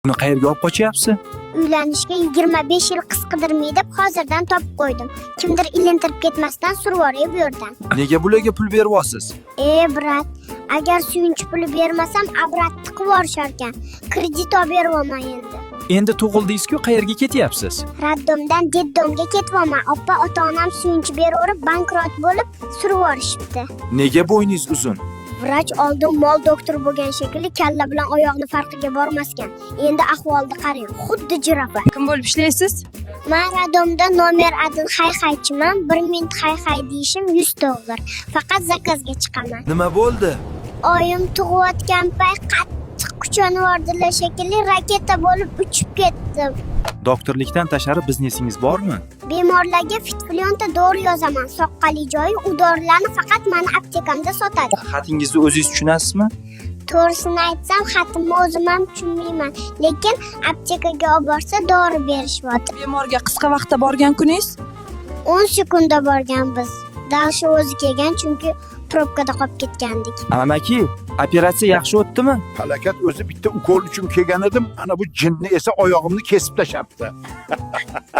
Uni qayerga olib qochyapsiz? Uylanishga 25 yil qisqadirmay deb hozirdan topib qo'ydim. Kimdir ilintirib ketmasdan survoray bu yerdan. Nega bularga pul beryapsiz? Brat, agar suyunchi puli bermasam, abratni qilib yuborisharkan. Kredit olib bermayman endi. Endi tug'ildingiz-ku, qayerga ketyapsiz? Raddomdan deddomga ketyapman. Ota-onam suyunchi beraverib bankrot bo'lib surib yuborishibdi. Nega bo'yningiz uzun? Vrach oldin mol doktori bo'lgan shekilli kalla bilan oyoqni farqiga bormaskan. Endi ahvolni qarang, xuddi jirafa. Kim bo'lib ishlaysiz? Men radomda nomer 1 hay-haychiman. 1 minut hay-hay deyishim $100. Faqat zakazga chiqaman. Nima bo'ldi? Oyim tug'ayotgan payt qattiq kuchanivordilar shekilli, raketa bo'lib uchib ketdim. Doktorlikdan tashqari biznesingiz bormi? Bemorlarga fitflyonta dori yozaman. Soqqali joyi u dorilarni faqat meni aptekamda sotadi. Xatingizni o'zingiz tushunasizmi? To'g'risini aytsam, xatimni o'zim ham tushunmayman, lekin aptekaga olib borsa dori berishmoqda. Bemorga qisqa vaqtda borgan kuningiz? 10 sekundda borganmiz. Dashi o'zi kelgan, chunki probkada qolib ketgandik. Amaki, operatsiya yaxshi o'tdimi? Halokat o'zi bitta ukol uchun kelgan edim. Ana bu jinni esa oyog'imni kesib tashabdi.